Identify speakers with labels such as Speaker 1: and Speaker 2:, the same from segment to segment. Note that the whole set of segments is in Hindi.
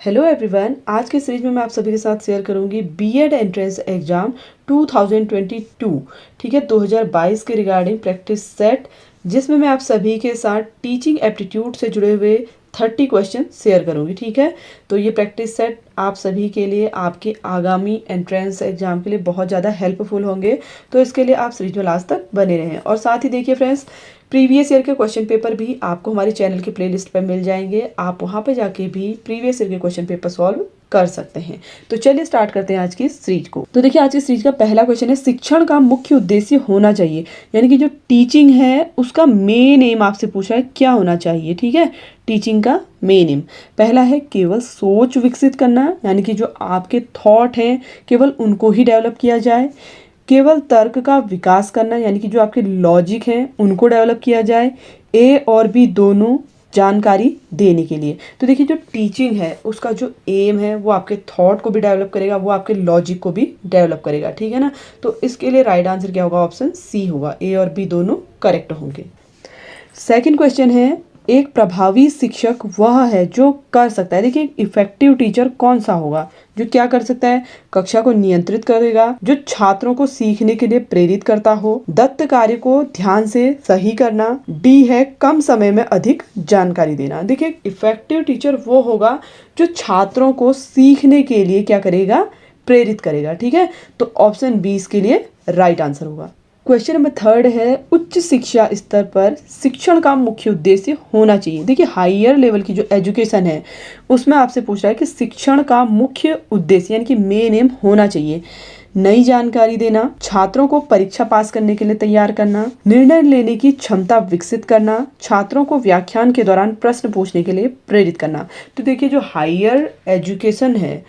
Speaker 1: हेलो एवरीवन, आज के सीरीज में मैं आप सभी के साथ शेयर करूंगी बीएड एंट्रेंस एग्जाम 2022, ठीक है, 2022 के रिगार्डिंग प्रैक्टिस सेट, जिसमें मैं आप सभी के साथ टीचिंग एप्टीट्यूड से जुड़े हुए 30 क्वेश्चन शेयर करूंगी। ठीक है, तो ये प्रैक्टिस सेट आप सभी के लिए आपके आगामी एंट्रेंस एग्जाम के लिए बहुत ज़्यादा हेल्पफुल होंगे। तो इसके लिए आप सीरीज में लास्ट तक बने रहें। और साथ ही देखिए फ्रेंड्स, प्रीवियस ईयर के क्वेश्चन पेपर भी आपको हमारे चैनल के प्लेलिस्ट पर मिल जाएंगे। आप वहां पर जाके भी प्रीवियस ईयर के क्वेश्चन पेपर सॉल्व कर सकते हैं। तो चलिए स्टार्ट करते हैं आज की सीरीज को। तो देखिए, आज की सीरीज का पहला क्वेश्चन है, शिक्षण का मुख्य उद्देश्य होना चाहिए, यानी कि जो टीचिंग है उसका मेन एम आपसे पूछा है क्या होना चाहिए। ठीक है, टीचिंग का मेन एम पहला है केवल सोच विकसित करना, यानी कि जो आपके थॉट हैं केवल उनको ही डेवलप किया जाए। केवल तर्क का विकास करना, यानी कि जो आपके लॉजिक हैं उनको डेवलप किया जाए। ए और बी दोनों जानकारी देने के लिए। तो देखिए, जो टीचिंग है उसका जो एम है वो आपके थॉट को भी डेवलप करेगा, वो आपके लॉजिक को भी डेवलप करेगा। ठीक है ना, तो इसके लिए राइट आंसर क्या होगा? ऑप्शन सी होगा। ए और बी दोनों करेक्ट होंगे। सेकंड क्वेश्चन है, एक प्रभावी शिक्षक वह है जो कर सकता है। देखिए, इफेक्टिव टीचर कौन सा होगा? जो क्या कर सकता है? कक्षा को नियंत्रित करेगा, जो छात्रों को सीखने के लिए प्रेरित करता हो, दत्त कार्य को ध्यान से सही करना। डी है कम समय में अधिक जानकारी देना। देखिए, इफेक्टिव टीचर वो होगा जो छात्रों को सीखने के लिए क्या करेगा? प्रेरित करेगा। ठीक है, तो ऑप्शन बी इसके लिए राइट आंसर होगा। क्वेश्चन नंबर थर्ड है, उच्च शिक्षा स्तर पर शिक्षण का मुख्य उद्देश्य होना चाहिए। देखिए, हायर लेवल की जो एजुकेशन है उसमें आपसे पूछ रहा है कि शिक्षण का मुख्य उद्देश्य यानी कि मेन एम होना चाहिए नई जानकारी देना, छात्रों को परीक्षा पास करने के लिए तैयार करना, निर्णय लेने की क्षमता विकसित करना, छात्रों को व्याख्यान के दौरान प्रश्न पूछने के लिए प्रेरित करना। तो देखिए, जो हायर एजुकेशन है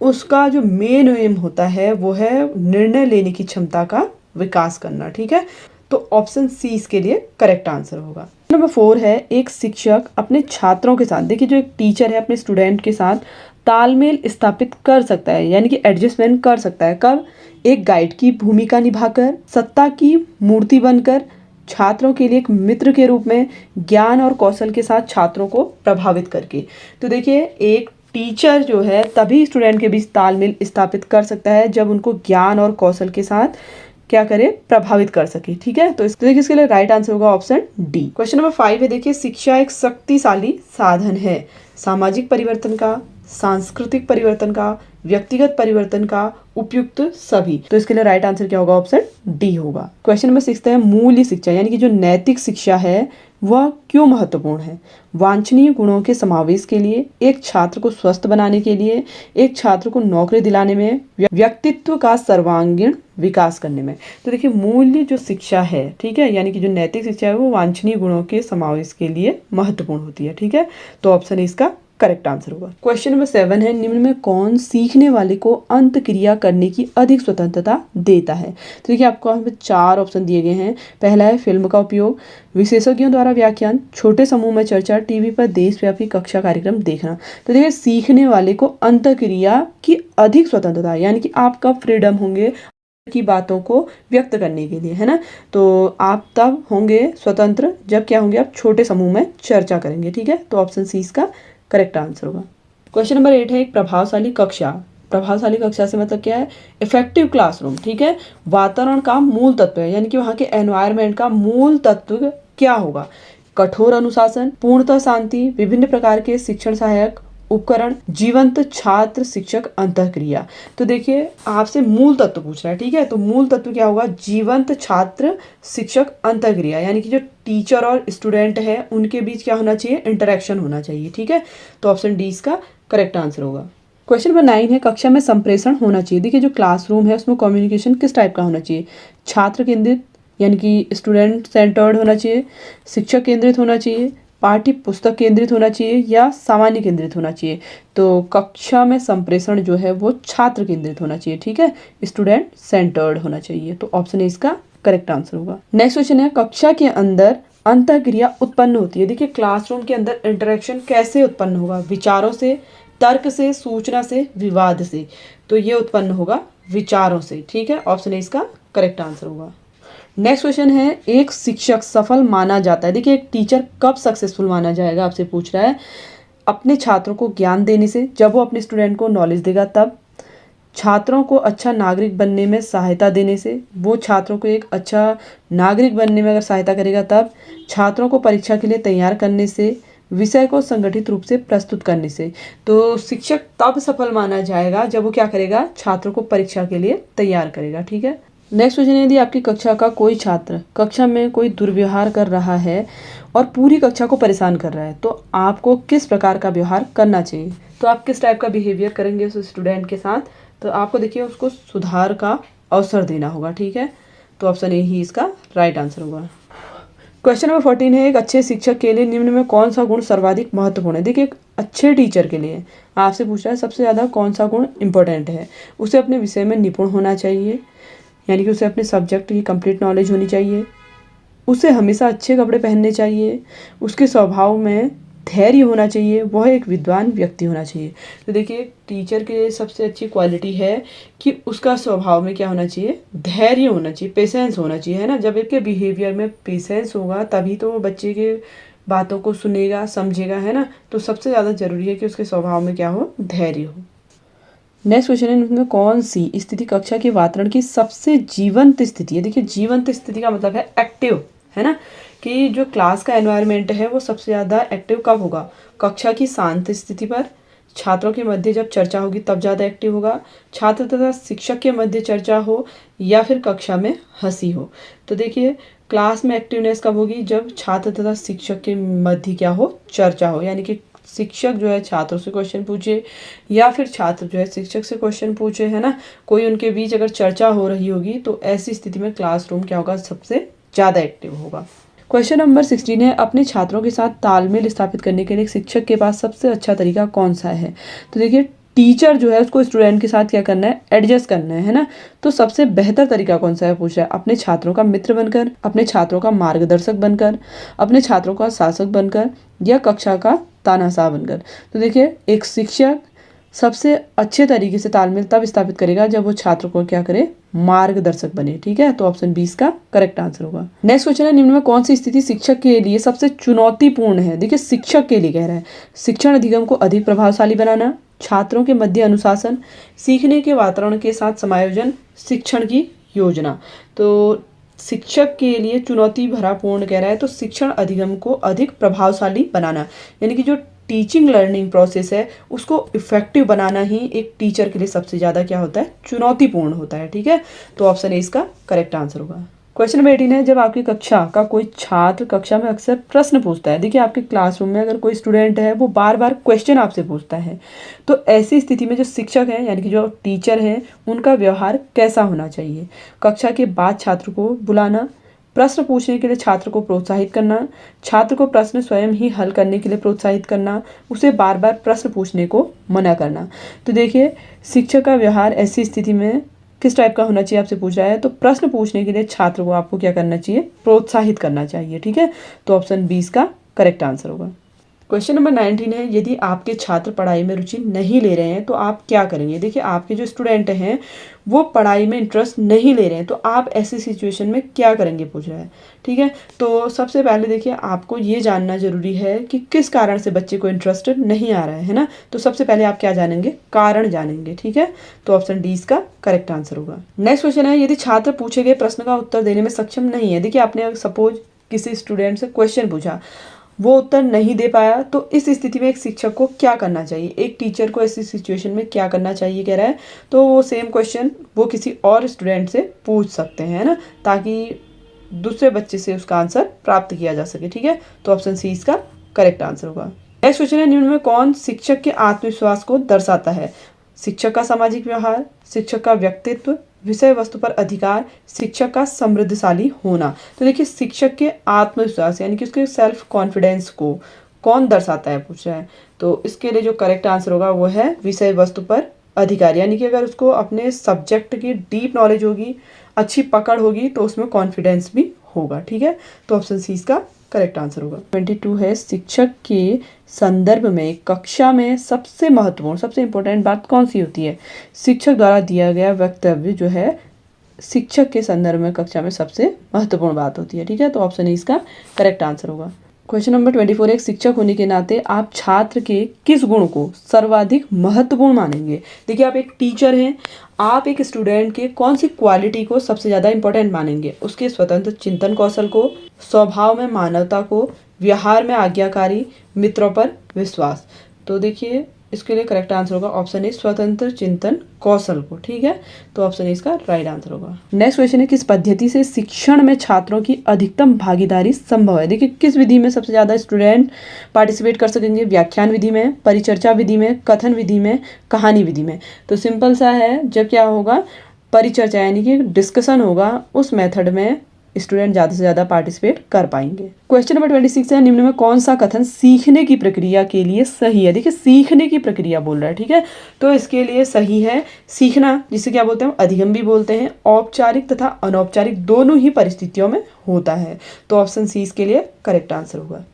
Speaker 1: उसका जो मेन एम होता है वो है निर्णय लेने की क्षमता का विकास करना। ठीक है, तो ऑप्शन सी इसके लिए करेक्ट आंसर होगा। नंबर 4 है, एक शिक्षक अपने छात्रों के साथ, देखिए जो एक टीचर है अपने स्टूडेंट के साथ तालमेल स्थापित कर सकता है, यानी कि एडजस्टमेंट कर सकता है। कब? एक गाइड की भूमिका निभाकर, सत्ता की मूर्ति बनकर, छात्रों के लिए एक मित्र के रूप में, ज्ञान और कौशल के साथ छात्रों को प्रभावित करके। तो देखिए, एक टीचर जो है तभी स्टूडेंट के बीच तालमेल स्थापित कर सकता है जब उनको ज्ञान और कौशल के साथ क्या करे? प्रभावित कर सके। ठीक है, तो देखिए इसके लिए राइट आंसर होगा ऑप्शन डी। क्वेश्चन नंबर 5 है, देखिए शिक्षा एक शक्तिशाली साधन है सामाजिक परिवर्तन का, सांस्कृतिक परिवर्तन का, व्यक्तिगत परिवर्तन का, उपयुक्त सभी। तो इसके लिए राइट आंसर क्या होगा? ऑप्शन डी होगा। क्वेश्चन नंबर 6 है, मूल्य शिक्षा यानी कि जो नैतिक शिक्षा है वह क्यों महत्वपूर्ण है? वांछनीय गुणों के समावेश के लिए, एक छात्र को स्वस्थ बनाने के लिए, एक छात्र को नौकरी दिलाने में, व्यक्तित्व का सर्वांगीण विकास करने में। तो देखिए, मूल्य जो शिक्षा है, ठीक है, यानी कि जो नैतिक शिक्षा है वो वांछनीय गुणों के समावेश के लिए महत्वपूर्ण होती है। ठीक है, तो ऑप्शन इसका करेक्ट आंसर होगा। क्वेश्चन नंबर 7 है, निम्न में कौन सीखने वाले को अंत क्रिया करने की अधिक स्वतंत्रता देता है? तो देखिए, आपको यहाँ पे 4 ऑप्शन दिए गए हैं। पहला है फिल्म का उपयोग, विशेषज्ञों द्वारा व्याख्यान, छोटे समूह में चर्चा, टीवी पर देशव्यापी कक्षा कार्यक्रम देखना। तो देखिए, सीखने वाले को अंत क्रिया की अधिक स्वतंत्रता, यानी कि आपका फ्रीडम होंगे की बातों को व्यक्त करने के लिए, है ना। तो आप तब होंगे स्वतंत्र जब क्या होंगे? आप छोटे समूह में चर्चा करेंगे। ठीक है, तो ऑप्शन सी इसका करेक्ट आंसर होगा। क्वेश्चन नंबर 8 है, एक प्रभावशाली कक्षा। प्रभावशाली कक्षा से मतलब क्या है? Effective classroom. ठीक है, वातावरण का मूल तत्व है, यानी कि वहाँ के एनवायरनमेंट का मूल तत्व क्या होगा? कठोर अनुशासन, पूर्णतः शांति, विभिन्न प्रकार के शिक्षण सहायक उपकरण, जीवंत छात्र शिक्षक अंतःक्रिया। तो देखिए, आपसे मूल तत्व पूछ रहा है। ठीक है, तो मूल तत्व क्या होगा? जीवंत छात्र शिक्षक अंतःक्रिया, यानी कि जो टीचर और स्टूडेंट है उनके बीच क्या होना चाहिए? इंटरेक्शन होना चाहिए। ठीक है, तो ऑप्शन डी इसका करेक्ट आंसर होगा। क्वेश्चन नंबर 9 है, कक्षा में संप्रेषण होना चाहिए। देखिए, जो क्लासरूम है उसमें कम्युनिकेशन किस टाइप का होना चाहिए? छात्र केंद्रित, यानी कि स्टूडेंट सेंटर्ड होना चाहिए, शिक्षक केंद्रित होना चाहिए, पाठ्य पुस्तक केंद्रित होना चाहिए, या सामान्य केंद्रित होना चाहिए? तो कक्षा में संप्रेषण जो है वो छात्र केंद्रित होना चाहिए। ठीक है, स्टूडेंट सेंटर्ड होना चाहिए। तो ऑप्शन ए इसका करेक्ट आंसर होगा। नेक्स्ट क्वेश्चन है, कक्षा के अंदर अंतःक्रिया उत्पन्न होती है। देखिए, क्लासरूम के अंदर इंटरेक्शन कैसे उत्पन्न होगा? विचारों से, तर्क से, सूचना से, विवाद से। तो ये उत्पन्न होगा विचारों से। ठीक है, ऑप्शन ए इसका करेक्ट आंसर होगा। नेक्स्ट क्वेश्चन है, एक शिक्षक सफल माना जाता है। देखिए, एक टीचर कब सक्सेसफुल माना जाएगा? आपसे पूछ रहा है। अपने छात्रों को ज्ञान देने से, जब वो अपने स्टूडेंट को नॉलेज देगा तब। छात्रों को अच्छा नागरिक बनने में सहायता देने से, वो छात्रों को एक अच्छा नागरिक बनने में अगर सहायता करेगा तब। छात्रों को परीक्षा के लिए तैयार करने से, विषय को संगठित रूप से प्रस्तुत करने से। तो शिक्षक तब सफल माना जाएगा जब वो क्या करेगा, छात्रों को परीक्षा के लिए तैयार करेगा। ठीक है। नेक्स्ट क्वेश्चन है, यदि आपकी कक्षा का कोई छात्र कक्षा में कोई दुर्व्यवहार कर रहा है और पूरी कक्षा को परेशान कर रहा है, तो आपको किस प्रकार का व्यवहार करना चाहिए। तो आप किस टाइप का बिहेवियर करेंगे उस स्टूडेंट के साथ। तो आपको देखिए उसको सुधार का अवसर देना होगा। ठीक है। तो ऑप्शन ए ही इसका राइट आंसर होगा। क्वेश्चन नंबर 14 है, एक अच्छे शिक्षक के लिए निम्न में कौन सा गुण सर्वाधिक महत्वपूर्ण है। देखिए एक अच्छे टीचर के लिए आपसे पूछ रहा है सबसे ज़्यादा कौन सा गुण इंपॉर्टेंट है। उसे अपने विषय में निपुण होना चाहिए, यानी कि उसे अपने सब्जेक्ट की कंप्लीट नॉलेज होनी चाहिए। उसे हमेशा अच्छे कपड़े पहनने चाहिए। उसके स्वभाव में धैर्य होना चाहिए। वह एक विद्वान व्यक्ति होना चाहिए। तो देखिए टीचर के सबसे अच्छी क्वालिटी है कि उसका स्वभाव में क्या होना चाहिए, धैर्य होना चाहिए, पेशेंस होना चाहिए, है ना। जब इसके बिहेवियर में पेशेंस होगा तभी तो वो बच्चे के बातों को सुनेगा, समझेगा, है ना। तो सबसे ज़्यादा ज़रूरी है कि उसके स्वभाव में क्या हो, धैर्य हो। नेक्स्ट क्वेश्चन है, इनमें कौन सी स्थिति कक्षा के वातावरण की सबसे जीवंत स्थिति है। देखिए जीवंत स्थिति का मतलब है एक्टिव, है ना, कि जो क्लास का एनवायरनमेंट है वो सबसे ज़्यादा एक्टिव कब होगा, कक्षा की शांत स्थिति पर। छात्रों के मध्य जब चर्चा होगी तब ज़्यादा एक्टिव होगा। छात्र तथा शिक्षक के मध्य चर्चा हो या फिर कक्षा में हंसी हो। तो देखिए क्लास में एक्टिवनेस कब होगी, जब छात्र तथा शिक्षक के मध्य क्या हो, चर्चा हो, यानी कि शिक्षक जो है छात्रों से क्वेश्चन पूछे या फिर छात्र जो है शिक्षक से क्वेश्चन पूछे, है ना। कोई उनके बीच अगर चर्चा हो रही होगी तो ऐसी स्थिति में क्लासरूम क्या होगा, सबसे ज़्यादा एक्टिव होगा। क्वेश्चन नंबर 16 है, अपने छात्रों के साथ तालमेल स्थापित करने के लिए शिक्षक के पास सबसे अच्छा तरीका कौन सा है। तो देखिए टीचर जो है उसको स्टूडेंट के साथ क्या करना है, एडजस्ट करना है ना। तो सबसे बेहतर तरीका कौन सा है पूछ रहा है, अपने छात्रों का मित्र बनकर, अपने छात्रों का मार्गदर्शक बनकर, अपने छात्रों का शासक बनकर, या कक्षा का तानाशाह बनकर। तो देखिए एक शिक्षक सबसे अच्छे तरीके से तालमेल तब स्थापित करेगा जब वो छात्र को क्या करे, मार्गदर्शक बने। ठीक है। तो ऑप्शन 20 का करेक्ट आंसर होगा। नेक्स्ट क्वेश्चन है, निम्न में कौन सी स्थिति शिक्षक के लिए सबसे चुनौतीपूर्ण है। देखिए शिक्षक के लिए कह रहा है, शिक्षण अधिगम को अधिक प्रभावशाली बनाना, छात्रों के मध्य अनुशासन, सीखने के वातावरण के साथ समायोजन, शिक्षण की योजना। तो शिक्षक के लिए चुनौती भरा पूर्ण कह रहा है तो शिक्षण अधिगम को अधिक प्रभावशाली बनाना, यानी कि जो टीचिंग लर्निंग प्रोसेस है उसको इफेक्टिव बनाना ही एक टीचर के लिए सबसे ज़्यादा क्या होता है, चुनौतीपूर्ण होता है। ठीक है। तो ऑप्शन ए इसका करेक्ट आंसर होगा। क्वेश्चन नंबर 18 है, जब आपकी कक्षा का कोई छात्र कक्षा में अक्सर प्रश्न पूछता है। देखिए आपके क्लासरूम में अगर कोई स्टूडेंट है वो बार बार क्वेश्चन आपसे पूछता है, तो ऐसी स्थिति में जो शिक्षक है यानी कि जो टीचर है उनका व्यवहार कैसा होना चाहिए। कक्षा के बाद छात्र को बुलाना, प्रश्न पूछने के लिए छात्र को प्रोत्साहित करना, छात्र को प्रश्न स्वयं ही हल करने के लिए प्रोत्साहित करना, उसे बार बार प्रश्न पूछने को मना करना। तो देखिए शिक्षक का व्यवहार ऐसी स्थिति में किस टाइप का होना चाहिए आपसे पूछ रहा है, तो प्रश्न पूछने के लिए छात्र को आपको क्या करना चाहिए, प्रोत्साहित करना चाहिए। ठीक है। तो ऑप्शन 20 का करेक्ट आंसर होगा। क्वेश्चन नंबर 19 है, यदि आपके छात्र पढ़ाई में रुचि नहीं ले रहे हैं तो आप क्या करेंगे। देखिए आपके जो स्टूडेंट हैं वो पढ़ाई में इंटरेस्ट नहीं ले रहे हैं तो आप ऐसी सिचुएशन में क्या करेंगे पूछ रहा है। ठीक है। तो सबसे पहले देखिए आपको ये जानना जरूरी है कि किस कारण से बच्चे को इंटरेस्ट नहीं आ रहा है ना। तो सबसे पहले आप क्या जानेंगे, कारण जानेंगे। ठीक है। तो ऑप्शन डी इसका करेक्ट आंसर होगा। नेक्स्ट क्वेश्चन है, यदि छात्र पूछे गए प्रश्न का उत्तर देने में सक्षम नहीं है। देखिए आपने सपोज किसी स्टूडेंट से क्वेश्चन पूछा, वो उत्तर नहीं दे पाया, तो इस स्थिति में एक शिक्षक को क्या करना चाहिए, एक टीचर को ऐसी सिचुएशन में क्या करना चाहिए कह रहा है। तो वो सेम क्वेश्चन वो किसी और स्टूडेंट से पूछ सकते हैं, है ना, ताकि दूसरे बच्चे से उसका आंसर प्राप्त किया जा सके। ठीक है। तो ऑप्शन सी इसका करेक्ट आंसर होगा। नेक्स्ट क्वेश्चन है, निम्न में कौन शिक्षक के आत्मविश्वास को दर्शाता है। शिक्षक का सामाजिक व्यवहार, शिक्षक का व्यक्तित्व, विषय वस्तु पर अधिकार, शिक्षक का समृद्धशाली होना। तो देखिए शिक्षक के आत्मविश्वास यानी कि उसके सेल्फ कॉन्फिडेंस को कौन दर्शाता है पूछ रहा है। तो इसके लिए जो करेक्ट आंसर होगा वो है विषय वस्तु पर अधिकार, यानी कि अगर उसको अपने सब्जेक्ट की डीप नॉलेज होगी, अच्छी पकड़ होगी, तो उसमें कॉन्फिडेंस भी होगा। ठीक है। तो ऑप्शन सी इसका करेक्ट आंसर होगा। 22 है, शिक्षक के संदर्भ में कक्षा में सबसे महत्वपूर्ण सबसे इंपॉर्टेंट बात कौन सी होती है। शिक्षक द्वारा दिया गया वक्तव्य जो है शिक्षक के संदर्भ में कक्षा में सबसे महत्वपूर्ण बात होती है। ठीक है। तो ऑप्शन ए इसका करेक्ट आंसर होगा। क्वेश्चन नंबर 24, एक शिक्षक होने के नाते आप छात्र के किस गुण को सर्वाधिक महत्वपूर्ण मानेंगे? देखिए, आप एक टीचर हैं, आप एक स्टूडेंट के कौन सी क्वालिटी को सबसे ज़्यादा इंपॉर्टेंट मानेंगे? उसके स्वतंत्र चिंतन कौशल को, स्वभाव में मानवता को, व्यवहार में आज्ञाकारी, मित्रों पर विश्वास। तो देखिए, इसके लिए करेक्ट आंसर होगा ऑप्शन ए, स्वतंत्र चिंतन कौशल को। ठीक है, तो ऑप्शन ए इसका राइट आंसर होगा। नेक्स्ट क्वेश्चन है, किस पद्धति से शिक्षण में छात्रों की अधिकतम भागीदारी संभव है? देखिए, किस विधि में सबसे ज़्यादा स्टूडेंट पार्टिसिपेट कर सकेंगे? व्याख्यान विधि में, परिचर्चा विधि में, कथन विधि में, कहानी विधि में। तो सिंपल सा है, जब क्या होगा, परिचर्चा यानी कि डिस्कशन होगा, उस मेथड में स्टूडेंट ज़्यादा से ज़्यादा पार्टिसिपेट कर पाएंगे। क्वेश्चन नंबर 26 है, निम्न में कौन सा कथन सीखने की प्रक्रिया के लिए सही है? देखिए, सीखने की प्रक्रिया बोल रहा है, ठीक है, तो इसके लिए सही है सीखना, जिसे क्या बोलते हैं, अधिगम भी बोलते हैं, औपचारिक तथा अनौपचारिक दोनों ही परिस्थितियों में होता है। तो ऑप्शन सी इसके लिए करेक्ट आंसर होगा।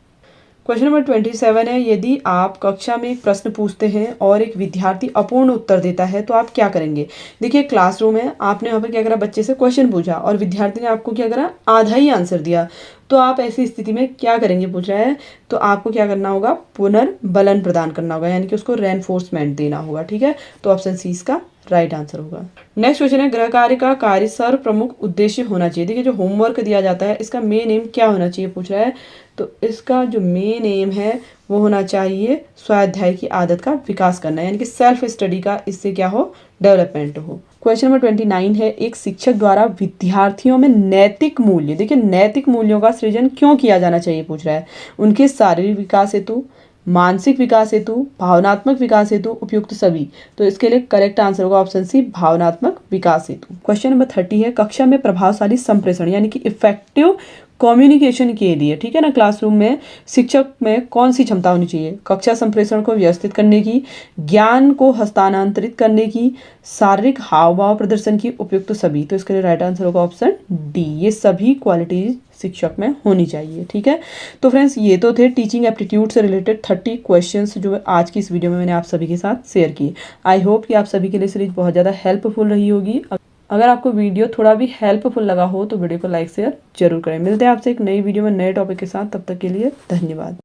Speaker 1: क्वेश्चन नंबर 27 है, यदि आप कक्षा में एक प्रश्न पूछते हैं और एक विद्यार्थी अपूर्ण उत्तर देता है तो आप क्या करेंगे? देखिए, क्लासरूम है, आपने यहाँ पर क्या करा, बच्चे से क्वेश्चन पूछा और विद्यार्थी ने आपको क्या करा, आधा ही आंसर दिया, तो आप ऐसी स्थिति में क्या करेंगे पूछ रहा है, तो आपको क्या करना होगा, पुनर्बलन प्रदान करना होगा, यानी कि उसको रेनफोर्समेंट देना होगा। ठीक है, तो ऑप्शन सी इसका राइट आंसर होगा। नेक्स्ट क्वेश्चन है, गृह कार्य का कार्य सर्व प्रमुख उद्देश्य होना चाहिए। देखिए, जो होमवर्क दिया जाता है इसका मेन एम क्या होना चाहिए पूछ रहा है, तो इसका जो मेन एम है वो होना चाहिए स्वाध्याय की आदत का विकास करना, यानी कि सेल्फ स्टडी का इससे क्या हो, डेवलपमेंट हो। क्वेश्चन नंबर 29 है, एक शिक्षक द्वारा विद्यार्थियों में नैतिक मूल्य, देखिए नैतिक मूल्यों का सृजन क्यों किया जाना चाहिए पूछ रहा है, उनके शारीरिक विकास हेतु, मानसिक विकास हेतु, भावनात्मक विकास हेतु, उपयुक्त सभी। तो इसके लिए करेक्ट आंसर होगा ऑप्शन सी, भावनात्मक विकास हेतु। क्वेश्चन नंबर 30 है, कक्षा में प्रभावशाली संप्रेषण यानी कि इफेक्टिव कम्युनिकेशन के लिए, ठीक है ना, क्लासरूम में शिक्षक में कौन सी क्षमता होनी चाहिए? कक्षा संप्रेषण को व्यवस्थित करने की, ज्ञान को हस्तांतरित करने की, शारीरिक हाव भाव प्रदर्शन की, उपयुक्त सभी। तो इसके लिए राइट आंसर होगा ऑप्शन डी, ये सभी क्वालिटीज शिक्षक में होनी चाहिए। ठीक है, तो फ्रेंड्स ये तो थे टीचिंग एप्टीट्यूड से रिलेटेड 30 क्वेश्चंस जो आज की इस वीडियो में मैंने आप सभी के साथ शेयर किए। आई होप कि आप सभी के लिए सीरीज बहुत ज़्यादा हेल्पफुल रही होगी। अगर आपको वीडियो थोड़ा भी हेल्पफुल लगा हो तो वीडियो को लाइक शेयर जरूर करें। मिलते हैं आपसे एक नई वीडियो में नए टॉपिक के साथ, तब तक के लिए धन्यवाद।